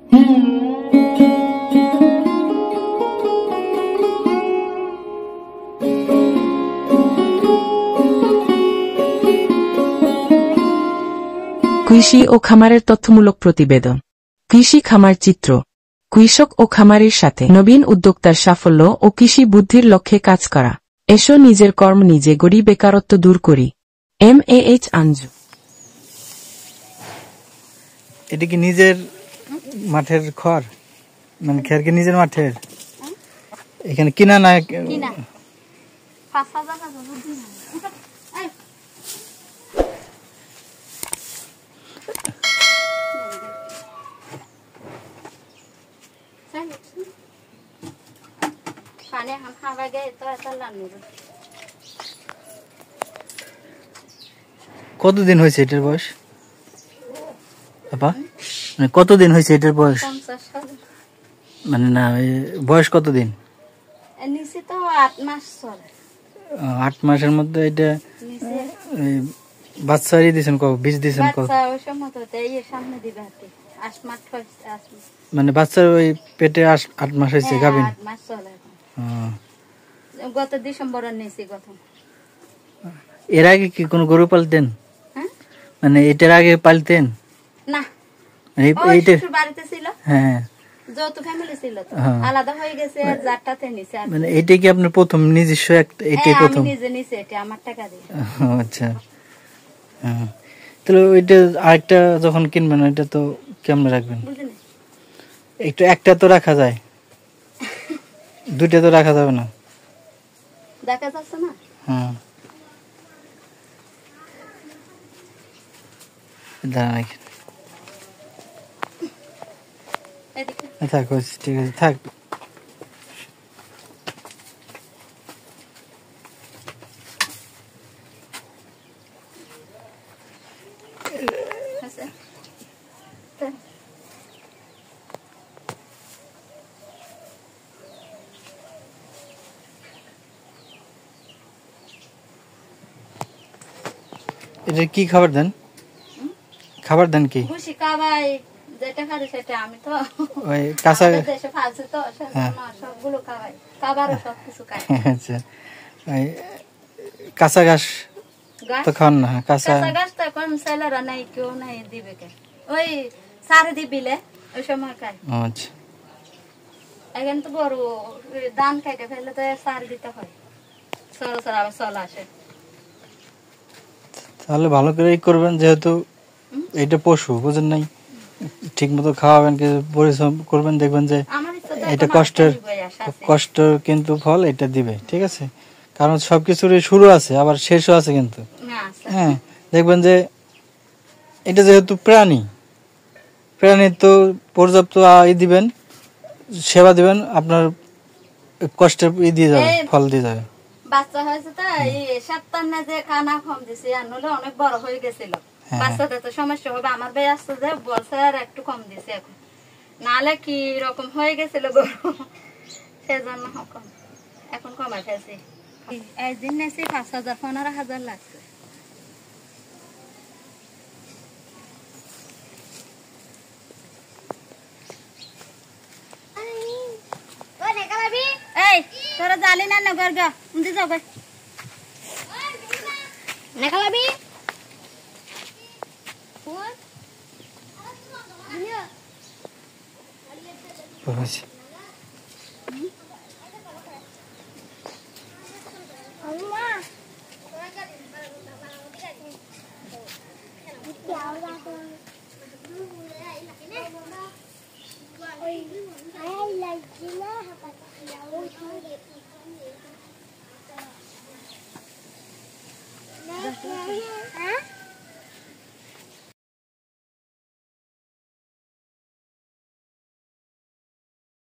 কৃষি ও খামারের তথ্যমূলক প্রতিবেদন। কৃষি খামার চিত্র। কৃষক ও খামারির সাথে নবীন উদ্যোক্তার সাফল্য ও কৃষি বুদ্ধির লক্ষ্যে কাজ করা। এসো নিজের কর্ম নিজে গড়ি, বেকারত্ব দূর করি। MAH আঞ্জু। এটা কি নিজের মাঠের খড়, মানে খের কি নিজের মাঠের? এখানে কিনা না? কিনা। কতদিন হয়েছে এটার বয়স? বাবা, মানে কতদিন হয়েছে এটার বয়স? মানে না, বয়স কতদিন? 8 মাসের মধ্যে এটা বাচ্চারই দিয়েছেন? বীজ দিয়েছেন? মানে বাচ্চার ওই পেটে 8 মাস হয়েছে গাভীর? গত ডিসেম্বর নিয়েছি। এর আগে কি কোনো গরু পালতেন? মানে এটার আগে পালতেন না? বাড়িতে ছিল, হ্যাঁ, যৌথ ফ্যামিলি ছিল, আলাদা হয়ে গেছে, যারটাতে নিছে। মানে এটা কি আপনার প্রথম নিজস্ব? এটাই প্রথম? নিজে নিছে, এটা আমার টাকা দিয়ে। আচ্ছা, তাহলে ওইটা আরেকটা যখন কিনবেন ওইটা তো কেমনে রাখবেন? একটু একটা তো রাখা যায়, দুইটা তো রাখা যাবে না? দেখা যাচ্ছে না। হ্যাঁ, থাক, ঠিক আছে, থাক। এটা কি খাবার দেন? খাবার দেন কি? যেটা খাবে সেটা। আমি তো ওই কাঁচা দেশে ফালছি তো, সবগুলো খাওয়াই, খাবারও সবকিছু খাই। আচ্ছা, ওই কাঁচা ঘাস তো খান না? কাঁচা ঘাস তো এখন ছেলেরা নাই, কেউ নাই, দিবে কে? ওই সারে দিবিলে ওই সময় খাই। আচ্ছা, এখন তো গরু ধান খাইতে ফেলে তো সার দিতে হয়, সরো সর আবার চল আসে। তাহলে ভালো করে করবেন, যেহেতু এটা পশু, বুঝেন নাই? ঠিক মতো খাওয়াবেন, পরিশ্রম করবেন, দেখবেন যে এটা কষ্ট কিন্তু ফল এটা দিবে। ঠিক আছে, কারণ সবকিছুরই শুরু আছে আবার শেষও আছে কিন্তু। হ্যাঁ, দেখবেন যে এটা যেহেতু প্রাণী তো পর্যাপ্ত দিবেন, সেবা দিবেন, আপনার কষ্টের দিয়ে যাবে, ফল দিয়ে যাবে। বাচ্চা হয়েছে তো এই সপ্তাহে যে খানা কম দিছি, আর নলে অনেক বড় হয়ে গেছিল, বাচ্চাদের তো সমস্যা হবে। আমার ভাই আসছে যে বলছে আর একটু কম দিছে, এখন নাহলে কি রকম হয়ে গেছিল গরু, সেজন্য কম, এখন কমাই ফেলছি। একদিন নেছি 5,000-15,000 লাগছে। এই তোরা জালি না নগর গা উন্দি যাও ভাই নেখালাবি বুঝছি।